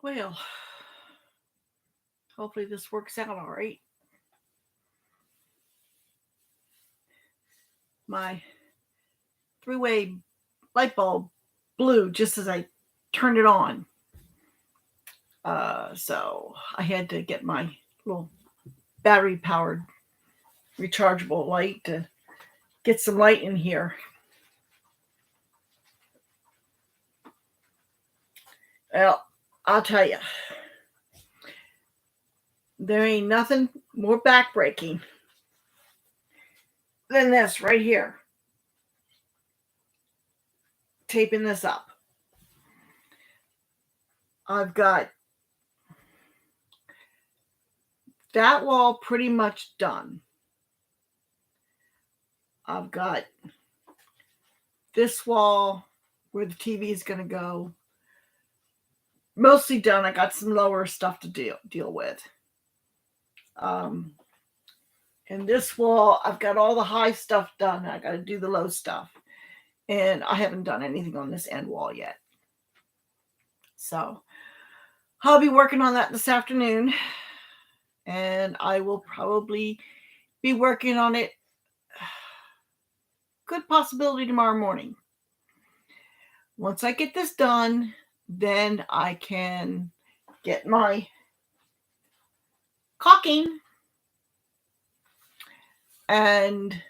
Well, hopefully this works out all right. My three-way light bulb blew just as I turned it on. So I had to get my little battery powered rechargeable light to get some light in here. Well, I'll tell you, there ain't nothing more backbreaking than this right here. Taping this up. I've got that wall pretty much done. I've got this wall where the TV is going to go mostly done. I got some lower stuff to deal with. And this wall, I've got all the high stuff done. I got to do the low stuff. And I haven't done anything on this end wall yet. So I'll be working on that this afternoon. And I will probably be working on it. Good possibility tomorrow morning. Once I get this done, then I can get my caulking and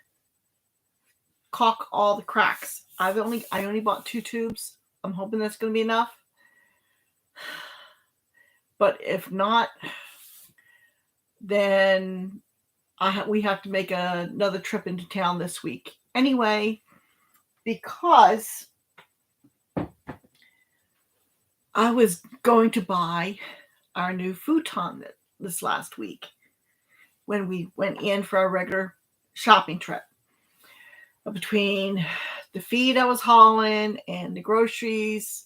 caulk all the cracks. I only bought 2 tubes. I'm hoping that's going to be enough. But if not, then we have to make another trip into town this week anyway, because I was going to buy our new futon this last week when we went in for our regular shopping trip. Between the feed I was hauling and the groceries,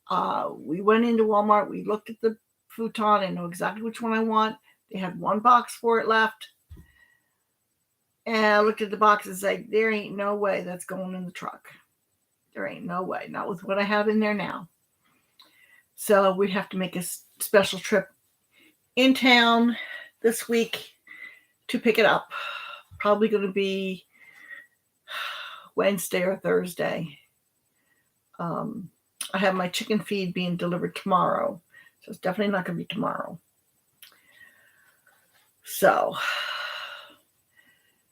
we went into Walmart. We looked at the futon and know exactly which one I want. They had one box for it left. And I looked at the box and said, there ain't no way that's going in the truck. There ain't no way. Not with what I have in there now. So we have to make a special trip in town this week to pick it up. Probably going to be Wednesday or Thursday. I have my chicken feed being delivered tomorrow. So it's definitely not going to be tomorrow. So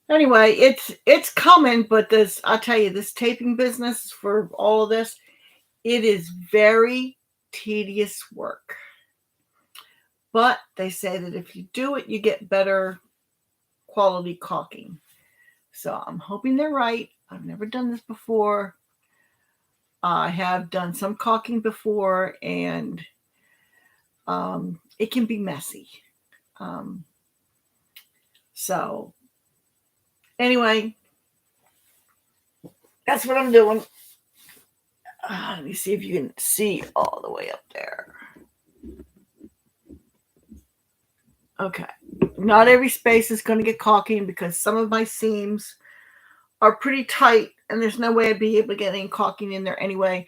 anyway, it's coming, but I'll tell you, this taping business for all of this, it is very tedious work. But they say that if you do it, you get better quality caulking. So I'm hoping they're right. I've never done this before. I have done some caulking before, and it can be messy. So anyway, that's what I'm doing. Let me see if you can see all the way up there. Okay. Not every space is going to get caulking because some of my seams are pretty tight and there's no way I'd be able to get any caulking in there anyway.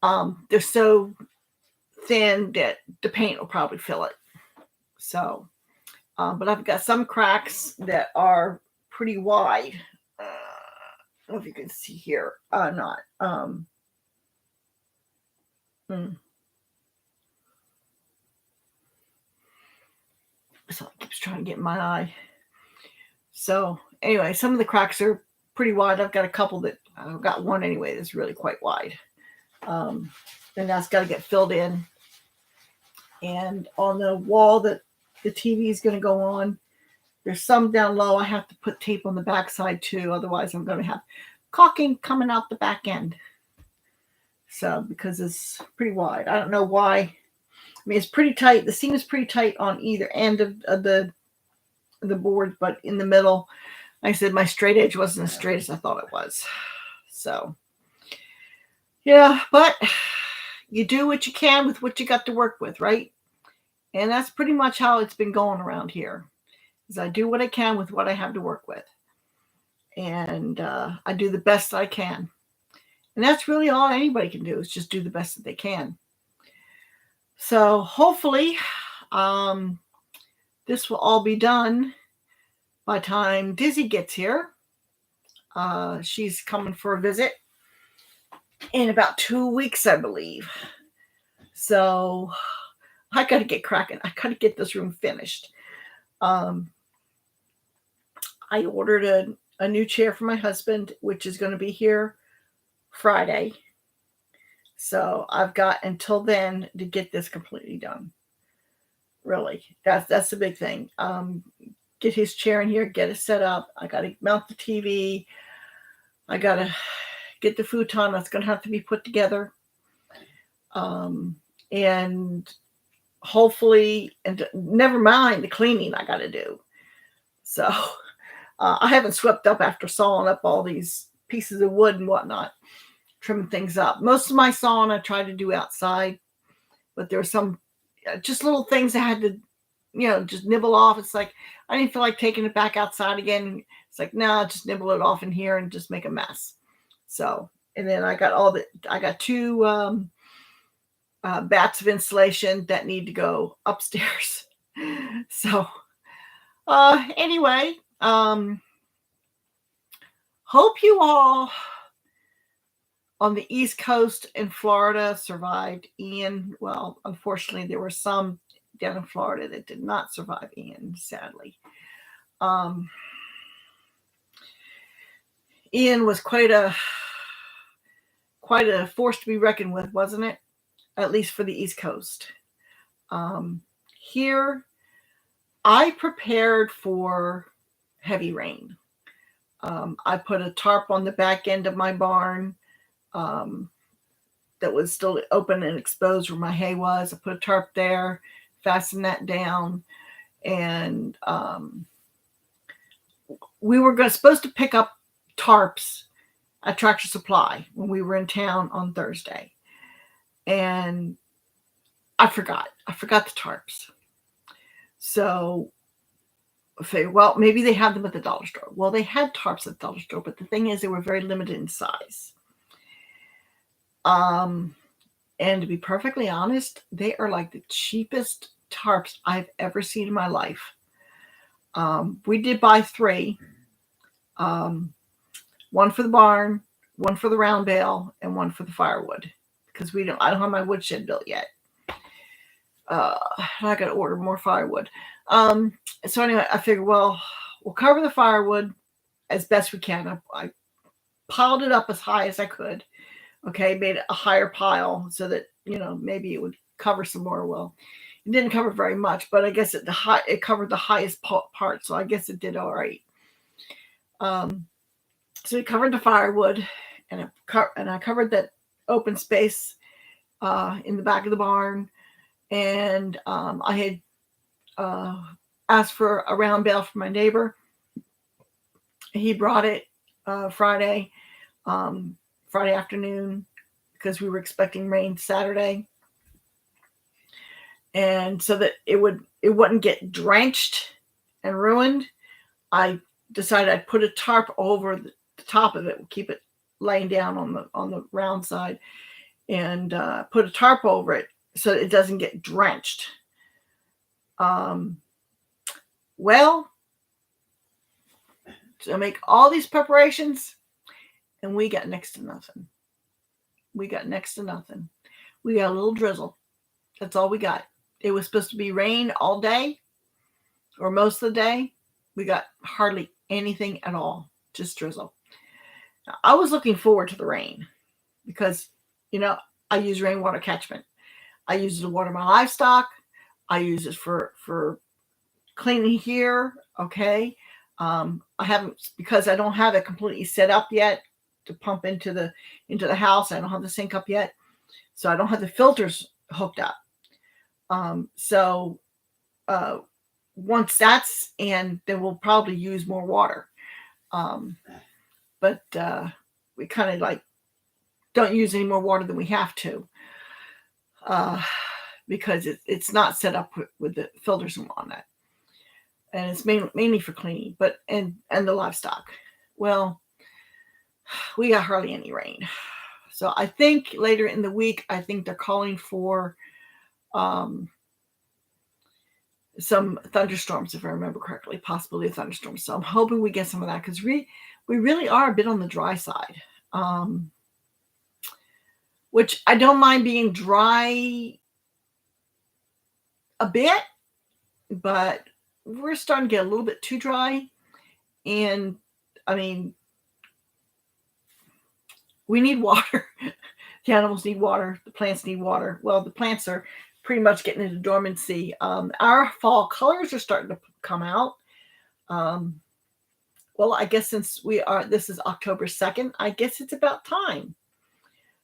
They're so thin that the paint will probably fill it. So, but I've got some cracks that are pretty wide. I don't know if you can see here. Not. So it keeps trying to get in my eye. So anyway, some of the cracks are pretty wide. I've got a couple I've got one anyway that's really quite wide. And that's got to get filled in. And on the wall that the TV is going to go on, there's some down low. I have to put tape on the backside too. Otherwise, I'm going to have caulking coming out the back end. So because it's pretty wide. I don't know why. I mean, it's pretty tight. The seam is pretty tight on either end of the board, but in the middle, like I said, my straight edge wasn't as straight as I thought it was. So, yeah, but you do what you can with what you got to work with, right? And that's pretty much how it's been going around here. Is I do what I can with what I have to work with. And I do the best I can. And that's really all anybody can do is just do the best that they can. So hopefully, um, this will all be done by the time Dizzy gets here. She's coming for a visit in about 2 weeks, I believe. So I got to get cracking. I got to get this room finished. Um, I ordered a new chair for my husband, which is going to be here Friday. So I've got until then to get this completely done. Really, that's the big thing. Get his chair in here, get it set up. I got to mount the TV. I got to get the futon that's going to have to be put together. And hopefully, and never mind the cleaning I got to do. So I haven't swept up after sawing up all these pieces of wood and whatnot, trimming things up. Most of my sawing I tried to do outside, but there were some just little things I had to, just nibble off. It's like I didn't feel like taking it back outside again. It's like, nah, just nibble it off in here and just make a mess. So, and then I got two bats of insulation that need to go upstairs. So, anyway, hope you all on the East Coast in Florida survived Ian. Well, unfortunately, there were some down in Florida that did not survive Ian, sadly. Ian was quite a force to be reckoned with, wasn't it? At least for the East Coast. Here, I prepared for heavy rain. I put a tarp on the back end of my barn that was still open and exposed where my hay was. I put a tarp there, fastened that down, and we were supposed to pick up tarps at Tractor Supply when we were in town on Thursday. And I forgot the tarps. So I figured, well, maybe they have them at the dollar store. Well, they had tarps at the dollar store, but the thing is they were very limited in size. And to be perfectly honest, they are like the cheapest tarps I've ever seen in my life. We did buy 3. One for the barn, one for the round bale, and one for the firewood. Because I don't have my woodshed built yet. I got to order more firewood. So anyway, I figured, well, we'll cover the firewood as best we can. I piled it up as high as I could. Okay, made it a higher pile so that, maybe it would cover some more. Well, it didn't cover very much, but I guess it covered the highest part, so I guess it did all right. So we covered the firewood, and I covered that open space in the back of the barn, and I had asked for a round bale from my neighbor. He brought it Friday afternoon because we were expecting rain Saturday, and so that it wouldn't get drenched and ruined, I decided I'd put a tarp over the top of it, keep it laying down on the round side, and put a tarp over it so that it doesn't get drenched. Well, to make all these preparations, and we got next to nothing. We got a little drizzle. That's all we got. It was supposed to be rain all day, or most of the day. We got hardly anything at all, just drizzle. Now, I was looking forward to the rain because, I use rainwater catchment. I use it to water my livestock. I use it for cleaning here. Okay. I haven't, because I don't have it completely set up yet to pump into the house. I don't have the sink up yet, so I don't have the filters hooked up. So once that's in, then we'll probably use more water. But we kind of like don't use any more water than we have to, because it's not set up with the filters and on that, and it's mainly for cleaning, but and the livestock. Well, we got hardly any rain, so I think later in the week, I think they're calling for um, some thunderstorms, if I remember correctly, possibly a thunderstorm. So I'm hoping we get some of that because we really are a bit on the dry side, which I don't mind being dry a bit, but we're starting to get a little bit too dry. And I mean, we need water. The animals need water. The plants need water. Well, the plants are pretty much getting into dormancy. Our fall colors are starting to come out. Well, I guess since this is October 2nd, I guess it's about time.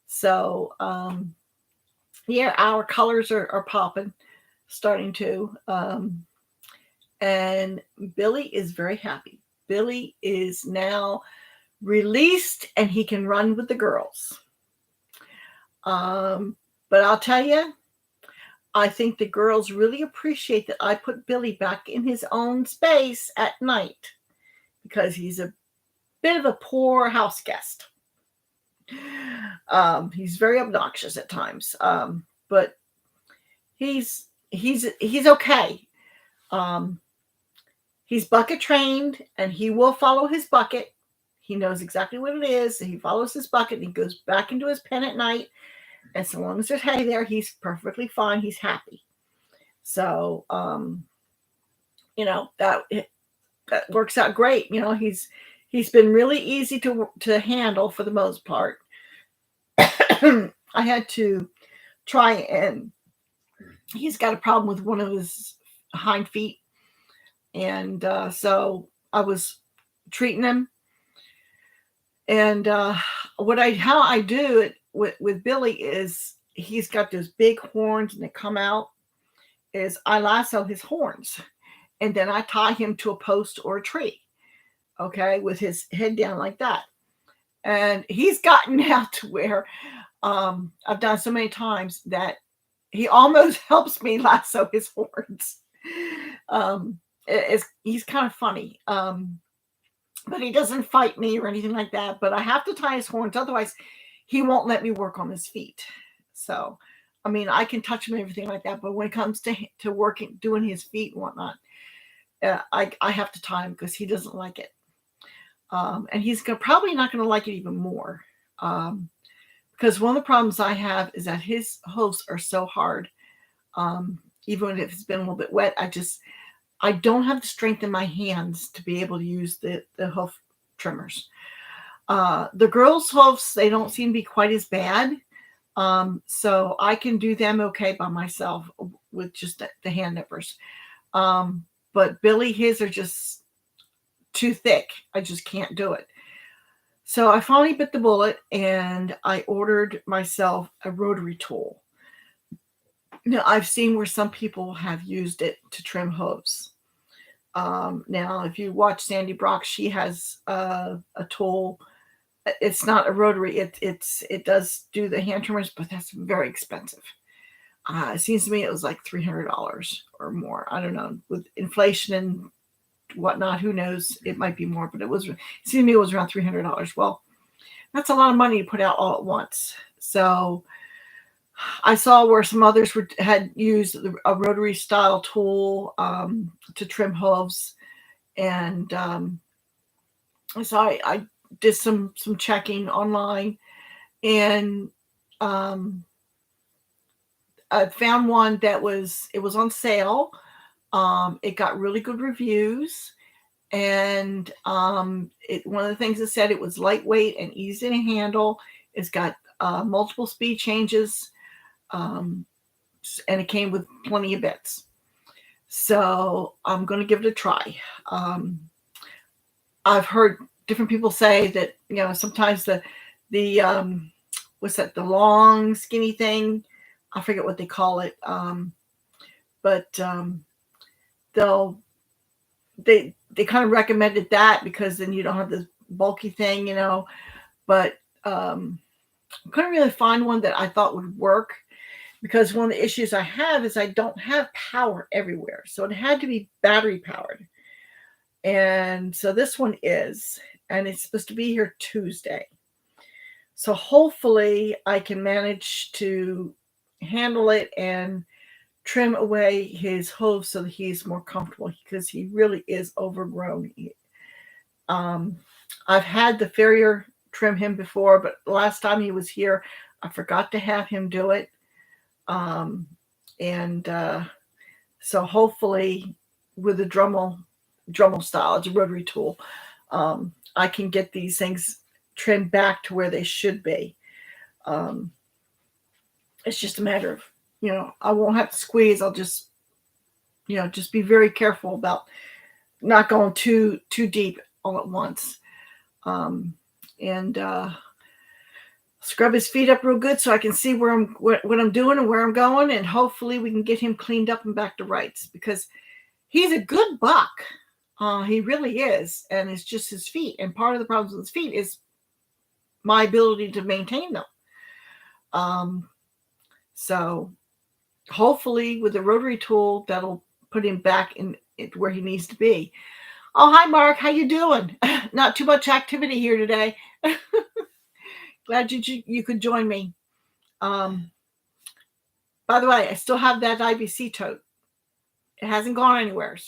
So, yeah, our colors are popping, starting to. And Billy is very happy. Billy is now released and he can run with the girls. But I'll tell you, I think the girls really appreciate that I put Billy back in his own space at night because he's a bit of a poor house guest. He's very obnoxious at times, but he's okay. He's bucket trained and he will follow his bucket. He knows exactly what it is. He follows his bucket and he goes back into his pen at night. And so long as there's hay there, he's perfectly fine. He's happy. So, that works out great. He's been really easy to handle for the most part. I had to try, and he's got a problem with one of his hind feet. And so I was treating him. And how I do it with Billy is he's got those big horns and they come out, is I lasso his horns and then I tie him to a post or a tree, okay, with his head down like that. And he's gotten now to where I've done so many times that he almost helps me lasso his horns. He's kind of funny. But he doesn't fight me or anything like that. But I have to tie his horns. Otherwise, he won't let me work on his feet. So, I mean, I can touch him and everything like that. But when it comes to working, doing his feet and whatnot, I have to tie him because he doesn't like it. And he's probably not going to like it even more. Because one of the problems I have is that his hooves are so hard. Even if it's been a little bit wet, I don't have the strength in my hands to be able to use the hoof trimmers. The girls' hoofs, they don't seem to be quite as bad. So I can do them okay by myself with just the hand nippers. But Billy, his are just too thick. I just can't do it. So I finally bit the bullet and I ordered myself a rotary tool. Now, I've seen where some people have used it to trim hooves. Now, if you watch Sandy Brock, she has a tool. It's not a rotary. It does do the hand trimmers, but that's very expensive. It seems to me it was like $300 or more. I don't know. With inflation and whatnot, who knows? It might be more, but it seemed to me it was around $300. Well, that's a lot of money to put out all at once. So I saw where some others had used a rotary style tool to trim hooves, and so I did some checking online, and I found one that was on sale. It got really good reviews, and one of the things it said it was lightweight and easy to handle. It's got multiple speed changes. And it came with plenty of bits. So I'm going to give it a try. I've heard different people say that, sometimes the what's that, the long skinny thing, I forget what they call it. But they kind of recommended that because then you don't have this bulky thing, but couldn't really find one that I thought would work. Because one of the issues I have is I don't have power everywhere. So it had to be battery powered. And so this one is, and it's supposed to be here Tuesday. So hopefully I can manage to handle it and trim away his hooves so that he's more comfortable because he really is overgrown. Um, I've had the farrier trim him before, but last time he was here, I forgot to have him do it. Um, and so hopefully with the Dremel style, it's a rotary tool, I can get these things trimmed back to where they should be. Um, it's just a matter of, I won't have to squeeze. I'll just be very careful about not going too deep all at once. And scrub his feet up real good so I can see what I'm doing and where I'm going, and hopefully we can get him cleaned up and back to rights because he's a good buck. He really is, and it's just his feet. And part of the problems with his feet is my ability to maintain them. So hopefully with the rotary tool, that'll put him back in where he needs to be. Oh, hi, Mark. How you doing? Not too much activity here today. Glad you could join me. By the way, I still have that IBC tote. It hasn't gone anywhere.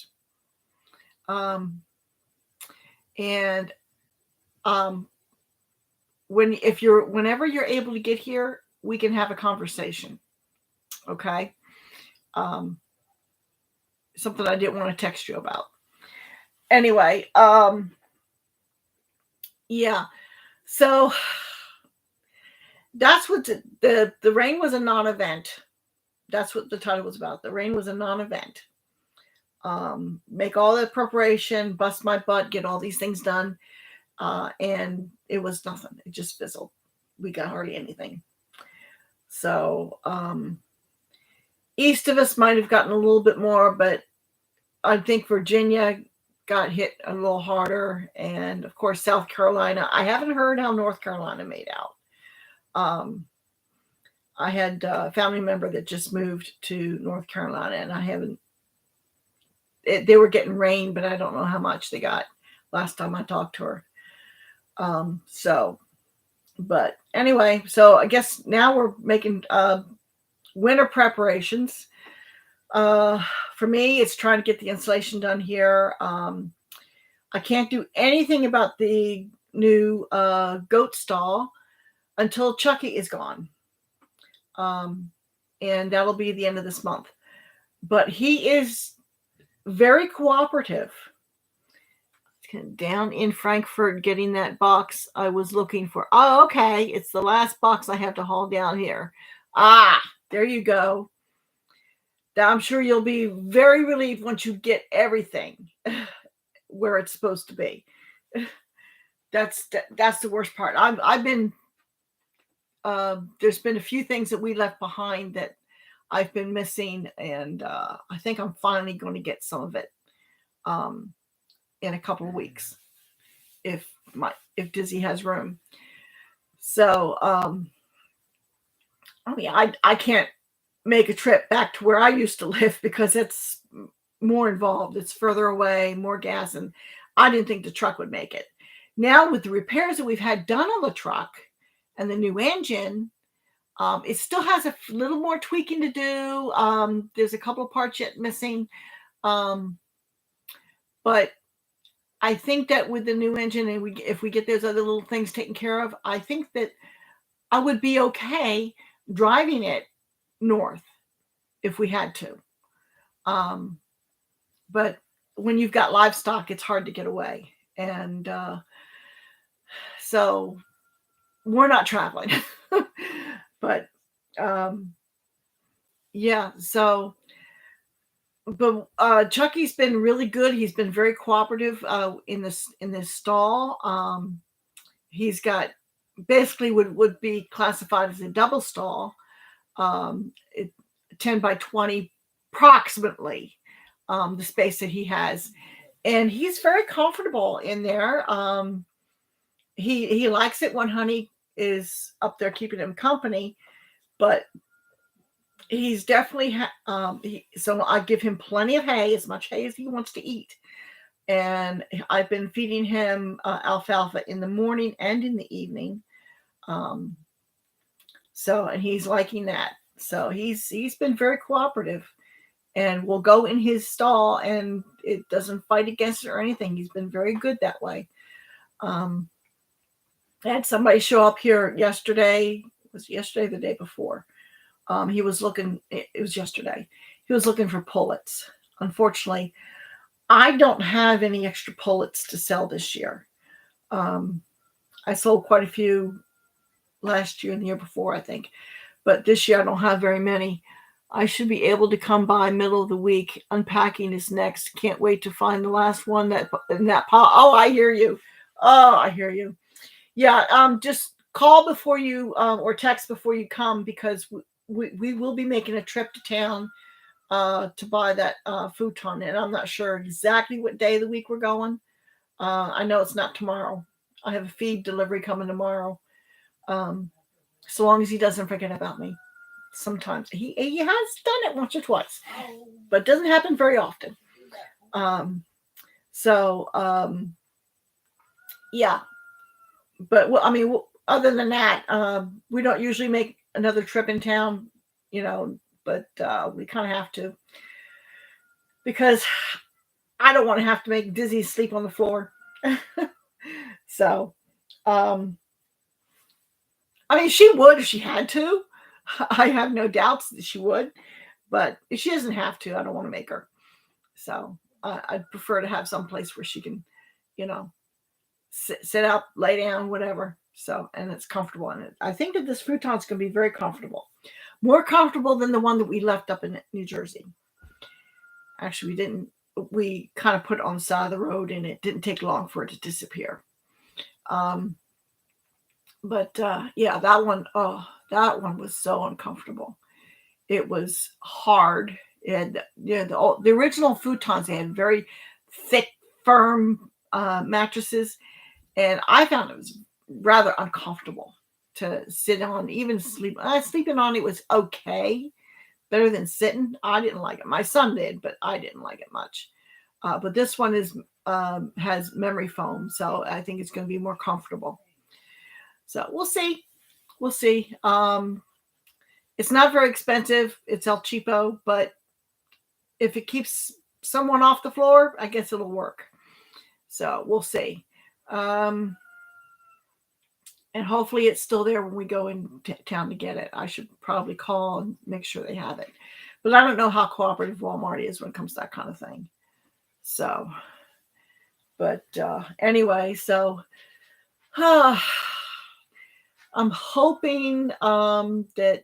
And whenever you're able to get here, we can have a conversation. Okay. Something I didn't want to text you about. Anyway, yeah. So that's what the rain was a non-event. That's what the title was about. The rain was a non-event. Make all the preparation, bust my butt, get all these things done. And it was nothing. It just fizzled. We got hardly anything. So, east of us might have gotten a little bit more, but I think Virginia got hit a little harder. And of course, South Carolina. I haven't heard how North Carolina made out. I had a family member that just moved to North Carolina, and I haven't. They were getting rain, but I don't know how much they got last time I talked to her. But anyway, so I guess now we're making winter preparations. For me, it's trying to get the insulation done here. I can't do anything about the new goat stall until Chucky is gone. And that'll be the end of this month. But he is very cooperative. Down in Frankfurt getting that box I was looking for. Oh, okay. It's the last box I have to haul down here. There you go. I'm sure you'll be very relieved once you get everything where it's supposed to be. That's the worst part. I've been there's been a few things that we left behind that I've been missing, and I think I'm finally going to get some of it in a couple of weeks if Dizzy has room. So I can't make a trip back to where I used to live because it's more involved. It's further away, more gas, and I didn't think the truck would make it. Now with the repairs that we've had done on the truck and the new engine, it still has a little more tweaking to do. There's a couple of parts yet missing. But I think that with the new engine, and if we get those other little things taken care of, I think that I would be okay driving it north if we had to. But when you've got livestock, it's hard to get away. And so we're not traveling. But yeah, so but Chucky's been really good. He's been very cooperative in this stall. He's got basically would be classified as a double stall, 10 by 20 approximately, the space that he has, and he's very comfortable in there. He likes it when Honey is up there keeping him company, but he's definitely so I give him plenty of hay, as much hay as he wants to eat, and I've been feeding him alfalfa in the morning and in the evening. So, and he's liking that. So he's been very cooperative. and will go in his stall, and it doesn't fight against it or anything. He's been very good that way. Um, I had somebody show up here yesterday. Was it yesterday or the day before? He was looking. It was yesterday. He was looking for pullets. Unfortunately, I don't have any extra pullets to sell this year. Um, I sold quite a few last year and the year before, I think, but this year I don't have very many. I should be able to come by middle of the week. Unpacking is next. Can't wait to find the last one that in that pile. Oh, I hear you. Oh, I hear you. Yeah. Just call before you or text before you come, because we will be making a trip to town to buy that futon, and I'm not sure exactly what day of the week we're going. I know it's not tomorrow. I have a feed delivery coming tomorrow. Um, so long as he doesn't forget about me. Sometimes he has done it once or twice, but it doesn't happen very often. Um, so yeah, but I mean, other than that, we don't usually make another trip in town, but we kind of have to, because I don't want to have to make Dizzy sleep on the floor. So, um, I mean, she would if she had to. I have no doubts that she would, but if she doesn't have to, I don't want to make her. So I'd prefer to have some place where she can, you know, sit up, lay down, whatever. So, and it's comfortable. And I think that this futon's going to be very comfortable, more comfortable than the one that we left up in New Jersey. Actually, we didn't. We kind of put it on the side of the road, and it didn't take long for it to disappear. Um, but yeah, that one, oh, that one was so uncomfortable. It was hard. It had, the original futons, they had very thick, firm mattresses, and I found it was rather uncomfortable to sit on, even sleep. Sleeping on it was okay, better than sitting. I didn't like it. My son did, but I didn't like it much. But this one has memory foam, so I think it's going to be more comfortable. So we'll see. We'll see. It's not very expensive. It's El Cheapo, but if it keeps someone off the floor, I guess it'll work. So we'll see. And hopefully it's still there when we go in town to get it. I should probably call and make sure they have it. But I don't know how cooperative Walmart is when it comes to that kind of thing. So, but anyway, so I'm hoping that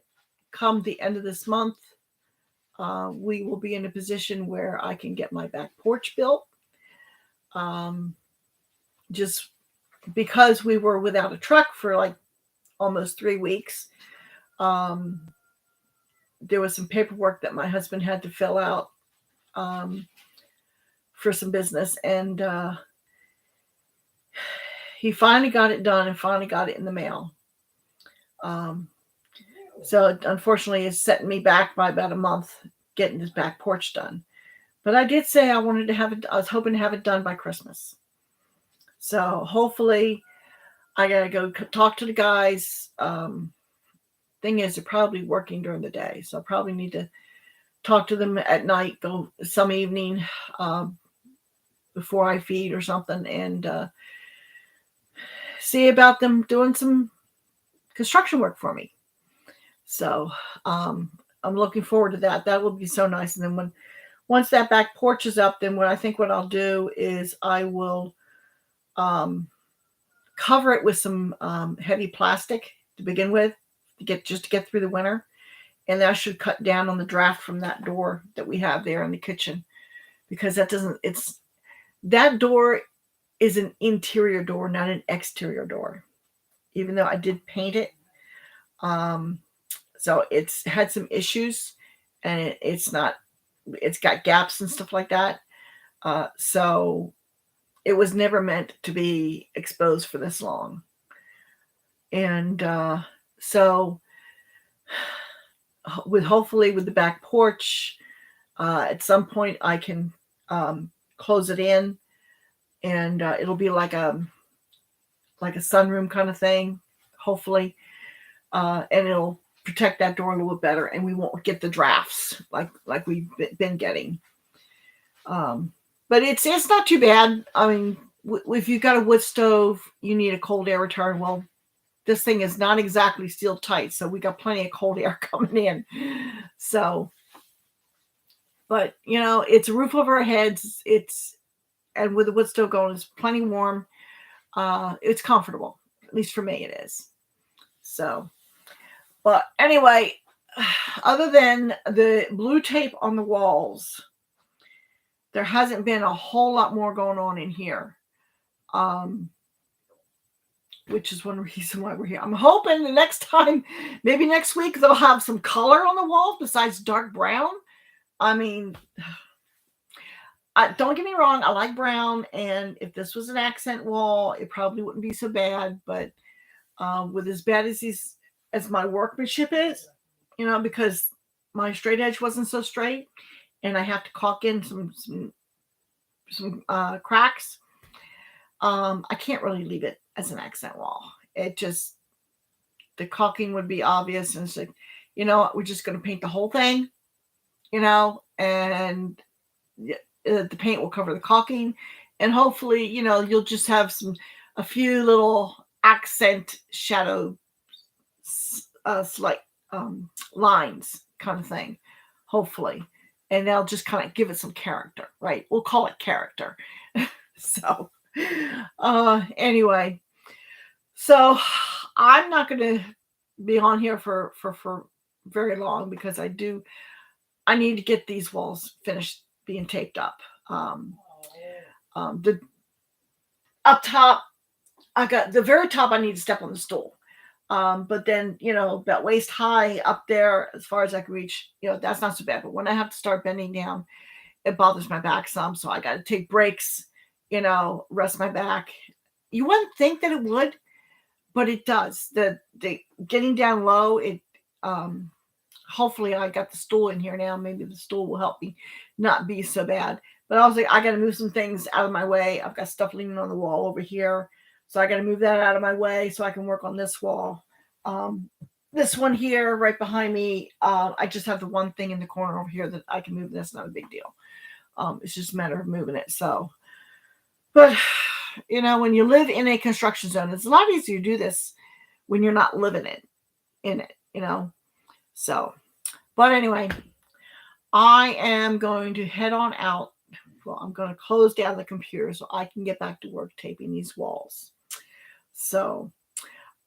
come the end of this month, we will be in a position where I can get my back porch built. Just because we were without a truck for like almost 3 weeks, there was some paperwork that my husband had to fill out for some business, and he finally got it done and finally got it in the mail. So unfortunately, it's setting me back by about a month getting this back porch done. But I did say I wanted to have it. I was hoping to have it done by Christmas. So hopefully, I gotta go talk to the guys. Thing is, they're probably working during the day, so I probably need to talk to them at night, go some evening before I feed or something, and see about them doing some construction work for me. So I'm looking forward to that. That will be so nice. And then once that back porch is up, then what I'll do is I will cover it with some heavy plastic to begin with, to get through the winter, and that should cut down on the draft from that door that we have there in the kitchen, because that door is an interior door, not an exterior door, even though I did paint it. So it's had some issues, and it's got gaps and stuff like that. So it was never meant to be exposed for this long. And so hopefully with the back porch, at some point I can close it in, and it'll be like a sunroom kind of thing, hopefully, and it'll protect that door a little bit better, and we won't get the drafts like we've been getting. But it's not too bad. I mean, if you've got a wood stove, you need a cold air return. Well, this thing is not exactly sealed tight, so we got plenty of cold air coming in. So, but it's a roof over our heads. And with the wood stove going, it's plenty warm. It's comfortable. At least for me, it is. So, but anyway, other than the blue tape on the walls, there hasn't been a whole lot more going on in here. Which is one reason why we're here. I'm hoping the next time, maybe next week, they'll have some color on the walls besides dark brown. I mean, don't get me wrong, I like brown, and if this was an accent wall, it probably wouldn't be so bad. But with as bad as my workmanship is, because my straight edge wasn't so straight, and I have to caulk in some cracks. I can't really leave it as an accent wall. It just, the caulking would be obvious, and it's like, we're just going to paint the whole thing, and the paint will cover the caulking, and hopefully, you'll just have a few little accent shadow, slight lines kind of thing, hopefully, and they'll just kind of give it some character, right? We'll call it character. So, anyway, so I'm not going to be on here for very long because I need to get these walls finished being taped up. The up top, I got the very top. I need to step on the stool. But then, about waist high up there, as far as I can reach, that's not so bad. But when I have to start bending down, it bothers my back some. So I got to take breaks, rest my back. You wouldn't think that it would, but it does. The getting down low, it, hopefully I got the stool in here now. Maybe the stool will help me not be so bad. But also, I got to move some things out of my way. I've got stuff leaning on the wall over here. So I got to move that out of my way so I can work on this wall. This one here right behind me, I just have the one thing in the corner over here that I can move. That's not a big deal. It's just a matter of moving it. So, but, when you live in a construction zone, it's a lot easier to do this when you're not living in it. So, but anyway, I am going to head on out. Well, I'm going to close down the computer so I can get back to work taping these walls. So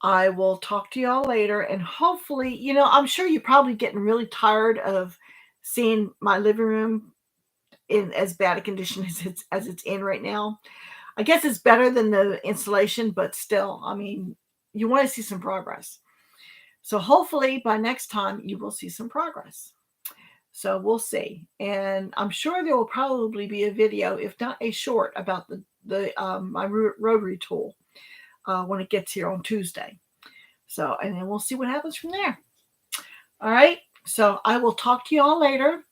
I will talk to y'all later, and hopefully, I'm sure you're probably getting really tired of seeing my living room in as bad a condition as it's in right now. I guess it's better than the insulation, but still, I mean, you want to see some progress. So hopefully by next time you will see some progress. So we'll see. And I'm sure there will probably be a video, if not a short, about my rotary tool when it gets here on Tuesday. So, and then we'll see what happens from there. All right. So I will talk to you all later.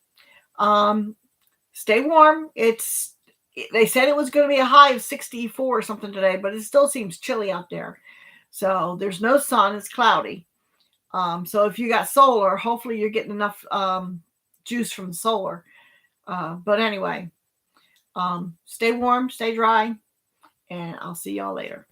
Stay warm. They said it was going to be a high of 64 or something today, but it still seems chilly out there. So there's no sun. It's cloudy. So if you got solar, hopefully you're getting enough juice from the solar. But anyway, stay warm, stay dry, and I'll see y'all later.